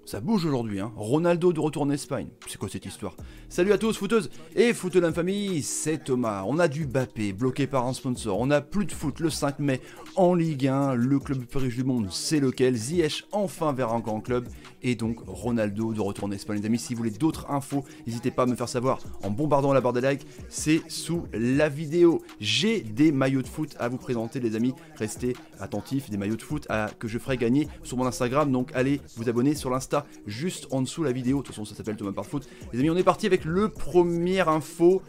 Ça bouge aujourd'hui, hein. Ronaldo de retour en Espagne. C'est quoi cette histoire? Salut à tous, footeuses et footeux de la famille, c'est Thomas. On a du Mbappé bloqué par un sponsor. On a plus de foot le 5 mai en Ligue 1. Le club le plus riche du monde, c'est lequel? Ziyech enfin vers un grand club. Et donc Ronaldo de retour en Espagne. Les amis, si vous voulez d'autres infos, n'hésitez pas à me faire savoir en bombardant la barre des likes. C'est sous la vidéo. J'ai des maillots de foot à vous présenter, les amis. Restez attentifs, des maillots de foot que je ferai gagner sur mon Instagram. Donc allez vous abonner sur l'Insta juste en dessous la vidéo. De toute façon, ça s'appelle Thomas Parle Foot. Les amis, on est parti avec le premier info.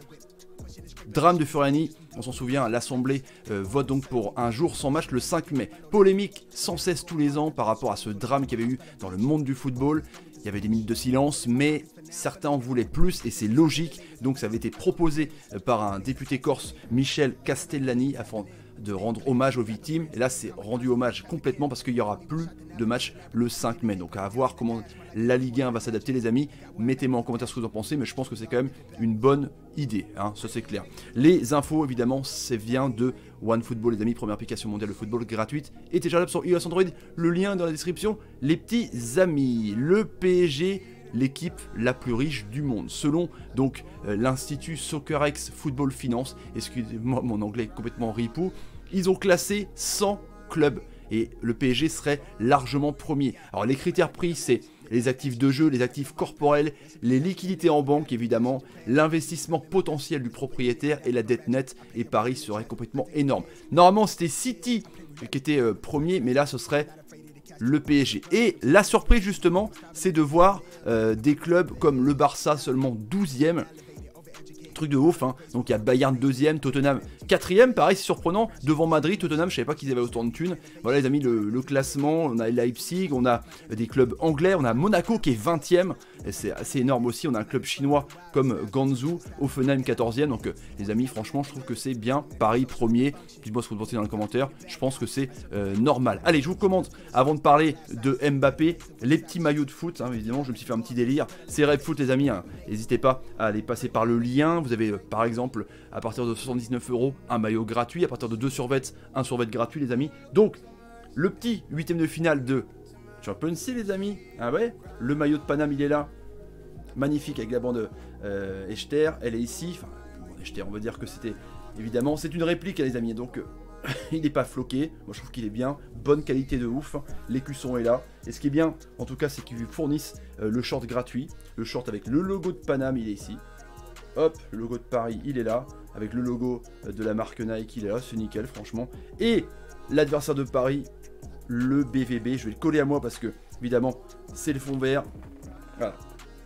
Drame de Furiani, on s'en souvient, l'Assemblée vote donc pour un jour sans match le 5 mai. Polémique sans cesse tous les ans par rapport à ce drame qu'il y avait eu dans le monde du football. Il y avait des minutes de silence, mais certains en voulaient plus et c'est logique. Donc ça avait été proposé par un député corse, Michel Castellani, afin de rendre hommage aux victimes. Et là, c'est rendu hommage complètement parce qu'il n'y aura plus de match le 5 mai. Donc à voir comment la Ligue 1 va s'adapter, les amis. Mettez-moi en commentaire ce que vous en pensez, mais je pense que c'est quand même une bonne idée, hein, ça c'est clair. Les infos, évidemment, ça vient de OneFootball, les amis, première application mondiale de football gratuite et téléchargeable sur iOS Android. Le lien dans la description. Les petits amis, le PSG, l'équipe la plus riche du monde, selon donc l'Institut SoccerX Football Finance. Excusez-moi, mon anglais est complètement ripou. Ils ont classé 100 clubs et le PSG serait largement premier. Alors les critères pris, c'est les actifs de jeu, les actifs corporels, les liquidités en banque évidemment, l'investissement potentiel du propriétaire et la dette nette. Et Paris serait complètement énorme. Normalement c'était City qui était premier, mais là ce serait le PSG. Et la surprise justement, c'est de voir des clubs comme le Barça seulement 12e. Truc de ouf, hein. Donc il y a Bayern 2e, Tottenham 4e, pareil c'est surprenant, devant Madrid, Tottenham, je savais pas qu'ils avaient autant de thunes. Voilà les amis, le classement, on a Leipzig, on a des clubs anglais, on a Monaco qui est 20e, et c'est assez énorme aussi, on a un club chinois comme Guangzhou, Hoffenheim 14e, donc les amis franchement je trouve que c'est bien, Paris premier, dites-moi ce que vous pensez dans les commentaires, je pense que c'est normal. Allez, je vous commande, avant de parler de Mbappé, les petits maillots de foot, hein, évidemment je me suis fait un petit délire, c'est Red Foot les amis, hein. N'hésitez pas à aller passer par le lien. Vous avez par exemple à partir de 79 € un maillot gratuit, à partir de 2 survêts, un survêt gratuit les amis. Donc le petit 8ème de finale de Champions League les amis, ah ouais, le maillot de Paname il est là, magnifique avec la bande Echter, elle est ici, enfin Echter on va dire que c'était évidemment, c'est une réplique les amis, donc il n'est pas floqué, moi je trouve qu'il est bien, bonne qualité de ouf, l'écusson est là, et ce qui est bien en tout cas c'est qu'ils fournissent le short gratuit, le short avec le logo de Paname il est ici. Hop, le logo de Paris, il est là, avec le logo de la marque Nike, il est là, c'est nickel, franchement. Et l'adversaire de Paris, le BVB, je vais le coller à moi parce que, évidemment, c'est le fond vert. Voilà,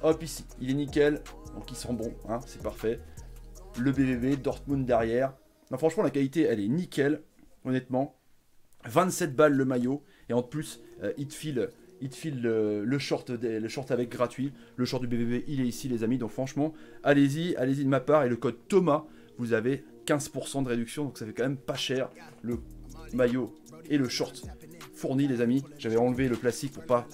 hop, ici, il est nickel, donc il sent bon, hein, c'est parfait. Le BVB, Dortmund derrière. Non, franchement, la qualité, elle est nickel, honnêtement. 27 balles le maillot, et en plus, il te file le short avec gratuit. Le short du BBB, il est ici, les amis. Donc, franchement, allez-y de ma part. Et le code Thomas, vous avez 15% de réduction. Donc, ça fait quand même pas cher. Le maillot et le short fournis, les amis. J'avais enlevé le plastique pour pas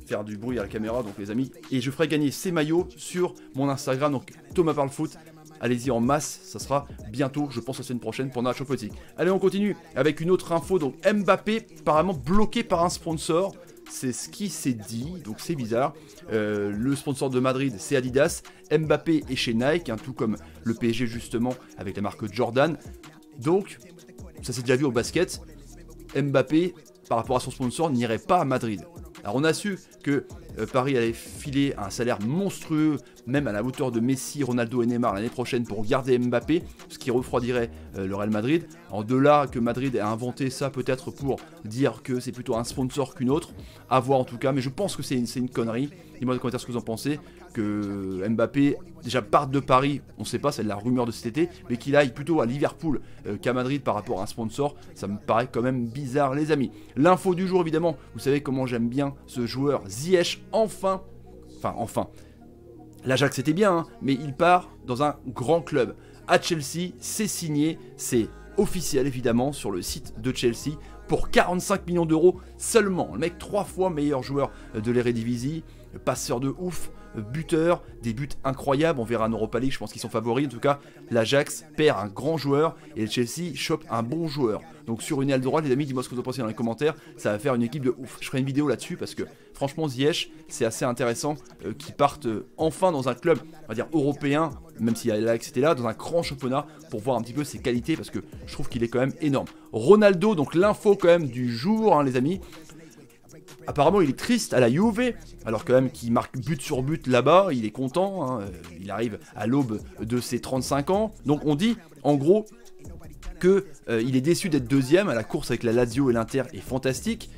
faire du bruit à la caméra. Donc, les amis. Et je ferai gagner ces maillots sur mon Instagram. Donc, Thomas Parle Foot. Allez-y en masse, ça sera bientôt, je pense la semaine prochaine pendant la Champions League. Allez, on continue avec une autre info. Donc, Mbappé, apparemment bloqué par un sponsor. C'est ce qui s'est dit, donc c'est bizarre. Le sponsor de Madrid, c'est Adidas. Mbappé est chez Nike, hein, tout comme le PSG justement avec la marque Jordan. Donc, ça s'est déjà vu au basket. Mbappé, par rapport à son sponsor, n'irait pas à Madrid. Alors on a su que Paris allait filer un salaire monstrueux, même à la hauteur de Messi, Ronaldo et Neymar l'année prochaine pour garder Mbappé, ce qui refroidirait le Real Madrid. En de là que Madrid a inventé ça peut-être pour dire que c'est plutôt un sponsor qu'une autre, à voir en tout cas, mais je pense que c'est une connerie. Dis-moi dans les commentaires ce que vous en pensez, que Mbappé déjà parte de Paris, on ne sait pas, c'est la rumeur de cet été, mais qu'il aille plutôt à Liverpool qu'à Madrid par rapport à un sponsor, ça me paraît quand même bizarre les amis. L'info du jour évidemment, vous savez comment j'aime bien ce joueur Ziyech, enfin, l'Ajax c'était bien, hein, mais il part dans un grand club. À Chelsea, c'est signé, c'est officiel évidemment sur le site de Chelsea, pour 45 millions d'euros seulement. Le mec 3 fois meilleur joueur de l'Eredivisie, passeur de ouf, buteur, des buts incroyables, on verra en Europa League, je pense qu'ils sont favoris. En tout cas, l'Ajax perd un grand joueur et le Chelsea chope un bon joueur. Donc sur une aile droite, les amis, dis-moi ce que vous en pensez dans les commentaires, ça va faire une équipe de ouf. Je ferai une vidéo là-dessus parce que franchement Ziyech, c'est assez intéressant qu'il parte enfin dans un club, on va dire européen, même si Alex était là, dans un grand championnat, pour voir un petit peu ses qualités, parce que je trouve qu'il est quand même énorme. Ronaldo, donc l'info quand même du jour, hein, les amis. Apparemment, il est triste à la Juve, alors quand même qu'il marque but sur but là-bas, il est content, hein, il arrive à l'aube de ses 35 ans. Donc on dit, en gros, que il est déçu d'être deuxième, à la course avec la Lazio et l'Inter est fantastique.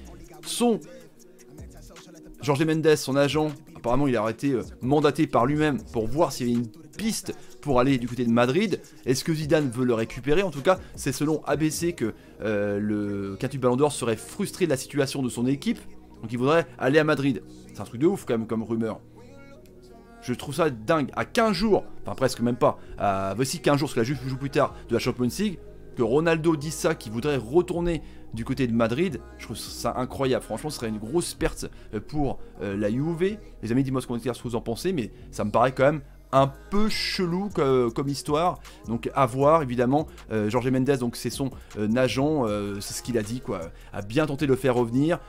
Jorge Mendes, son agent, apparemment il a été mandaté par lui-même pour voir s'il y avait une piste pour aller du côté de Madrid. Est-ce que Zidane veut le récupérer? En tout cas, c'est selon ABC que le quintuple Ballon d'Or serait frustré de la situation de son équipe. Donc il voudrait aller à Madrid. C'est un truc de ouf quand même comme rumeur. Je trouve ça dingue. À 15 jours, enfin presque même pas, voici 15 jours, parce que la Juve joue plus tard de la Champions League, que Ronaldo dit ça, qu'il voudrait retourner du côté de Madrid, je trouve ça incroyable. Franchement, ce serait une grosse perte pour la Juve. Les amis, dis-moi ce que vous en pensez, mais ça me paraît quand même un peu chelou comme histoire. Donc à voir, évidemment. Jorge Mendes, donc c'est son agent, c'est ce qu'il a dit, quoi, a bien tenté de le faire revenir.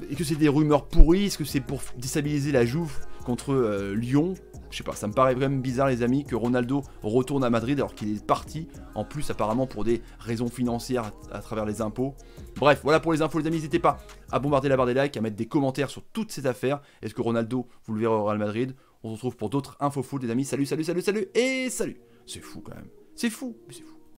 Est-ce que c'est des rumeurs pourries? Est-ce que c'est pour déstabiliser la Juve contre Lyon? Je sais pas, ça me paraît vraiment bizarre, les amis, que Ronaldo retourne à Madrid alors qu'il est parti. En plus, apparemment, pour des raisons financières à travers les impôts. Bref, voilà pour les infos, les amis. N'hésitez pas à bombarder la barre des likes, à mettre des commentaires sur toutes ces affaires. Est-ce que Ronaldo, vous le verrez au Real Madrid? On se retrouve pour d'autres infos foot, les amis. Salut, salut, salut, salut et salut. C'est fou quand même. C'est fou, mais c'est fou.